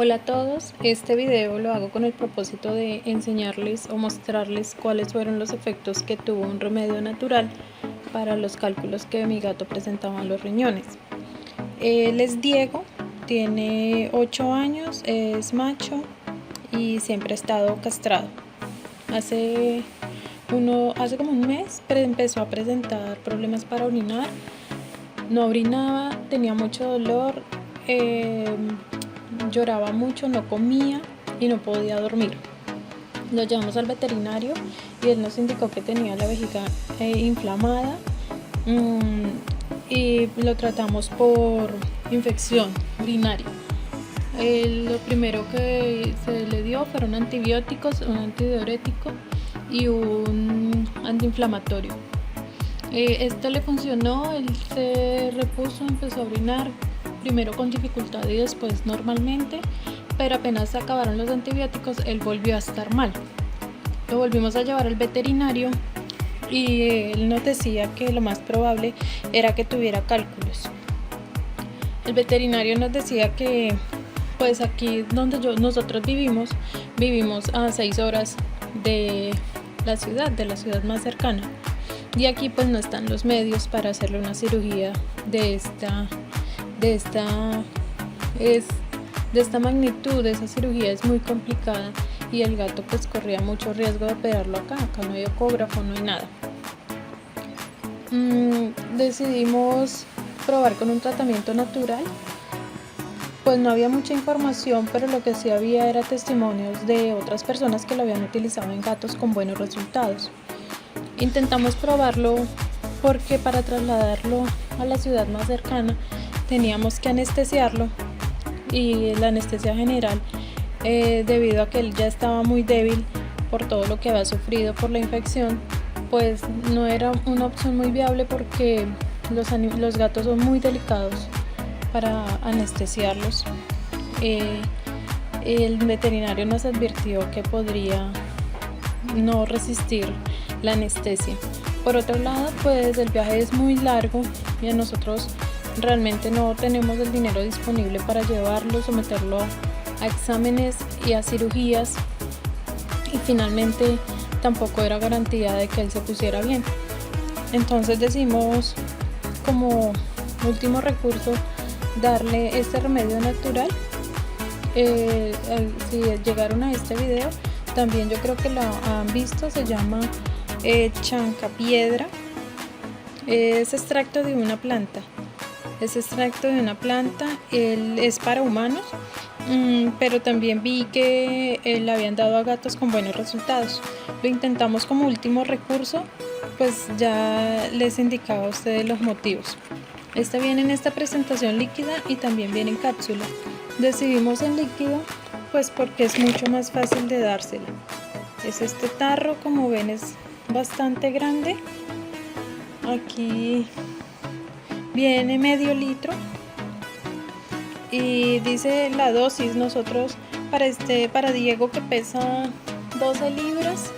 Hola a todos, este video lo hago con el propósito de enseñarles o mostrarles cuáles fueron los efectos que tuvo un remedio natural para los cálculos que mi gato presentaba en los riñones. Él es Diego, tiene 8 años, es macho y siempre ha estado castrado. Hace como un mes empezó a presentar problemas para orinar, no orinaba, tenía mucho dolor, lloraba mucho, no comía y no podía dormir. Lo llevamos al veterinario y él nos indicó que tenía la vejiga inflamada y lo tratamos por infección urinaria. Lo primero que se le dio fueron antibióticos, un antidiurético y un antiinflamatorio. Esto le funcionó, él se repuso, empezó a orinar, primero con dificultad y después normalmente, pero apenas acabaron los antibióticos, él volvió a estar mal. Lo volvimos a llevar al veterinario y él nos decía que lo más probable era que tuviera cálculos. El veterinario nos decía que pues aquí donde nosotros vivimos a 6 horas de la ciudad más cercana, y aquí pues no están los medios para hacerle una cirugía de esta magnitud. Esa cirugía es muy complicada y el gato pues corría mucho riesgo de operarlo acá no hay ecógrafo, no hay nada. Decidimos probar con un tratamiento natural. Pues no había mucha información, pero lo que sí había era testimonios de otras personas que lo habían utilizado en gatos con buenos resultados. Intentamos probarlo porque para trasladarlo a la ciudad más cercana teníamos que anestesiarlo, y la anestesia general, debido a que él ya estaba muy débil por todo lo que había sufrido por la infección, pues no era una opción muy viable porque los gatos son muy delicados para anestesiarlos. El veterinario nos advirtió que podría no resistir la anestesia. Por otro lado, pues el viaje es muy largo y a nosotros realmente no tenemos el dinero disponible para llevarlo, someterlo a exámenes y a cirugías, y finalmente tampoco era garantía de que él se pusiera bien. Entonces decidimos, como último recurso, darle este remedio natural. Si llegaron a este video, también yo creo que lo han visto, se llama chancapiedra. Es extracto de una planta. Es para humanos, pero también vi que le habían dado a gatos con buenos resultados. Lo intentamos como último recurso, pues ya les indicaba a ustedes los motivos. Esta viene en esta presentación líquida y también viene en cápsula. Decidimos en líquido pues porque es mucho más fácil de dársela. Es este tarro, como ven, es bastante grande. Aquí viene medio litro y dice la dosis. Nosotros para Diego, que pesa 12 libras,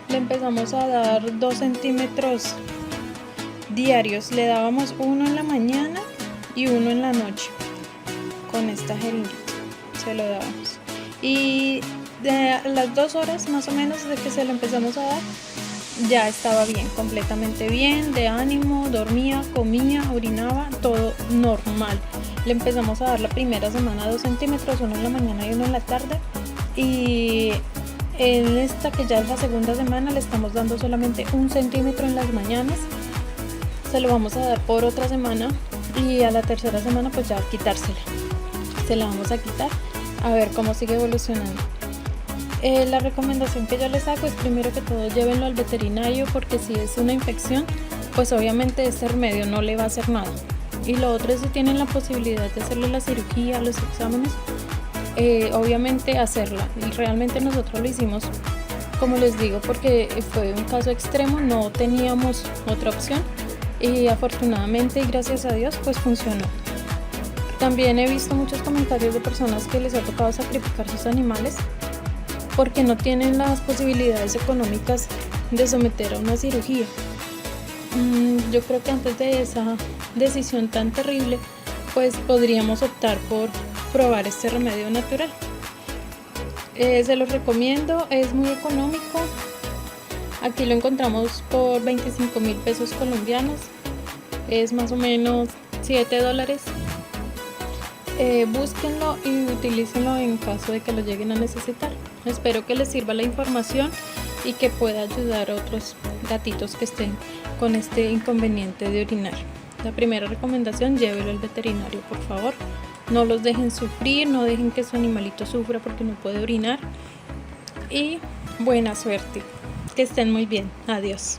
le empezamos a dar 2 centímetros diarios. Le dábamos uno en la mañana y uno en la noche. Con esta jeringuita se lo dábamos, y de las 2 horas más o menos de que se lo empezamos a dar, ya estaba bien, completamente bien, de ánimo, dormía, comía, orinaba, todo normal. Le empezamos a dar la primera semana 2 centímetros, uno en la mañana y uno en la tarde, y en esta, que ya es la segunda semana, le estamos dando solamente 1 centímetro en las mañanas. Se lo vamos a dar por otra semana y a la tercera semana pues ya quitársela. Se la vamos a quitar a ver cómo sigue evolucionando. La recomendación que yo les hago es, primero que todo, llévenlo al veterinario, porque si es una infección, pues obviamente este remedio no le va a hacer nada. Y lo otro es, si tienen la posibilidad de hacerle la cirugía, los exámenes, obviamente hacerla. Y realmente nosotros lo hicimos, como les digo, porque fue un caso extremo, no teníamos otra opción, y afortunadamente y gracias a Dios pues funcionó. También he visto muchos comentarios de personas que les ha tocado sacrificar sus animales porque no tienen las posibilidades económicas de someter a una cirugía. Yo creo que antes de esa decisión tan terrible, pues podríamos optar por probar este remedio natural. Se los recomiendo, es muy económico. Aquí lo encontramos por 25.000 pesos colombianos, es más o menos $7. Búsquenlo y utilícenlo en caso de que lo lleguen a necesitar. Espero que les sirva la información y que pueda ayudar a otros gatitos que estén con este inconveniente de orinar. La primera recomendación, llévelo al veterinario, por favor. No los dejen sufrir, no dejen que su animalito sufra porque no puede orinar. Y buena suerte. Que estén muy bien. Adiós.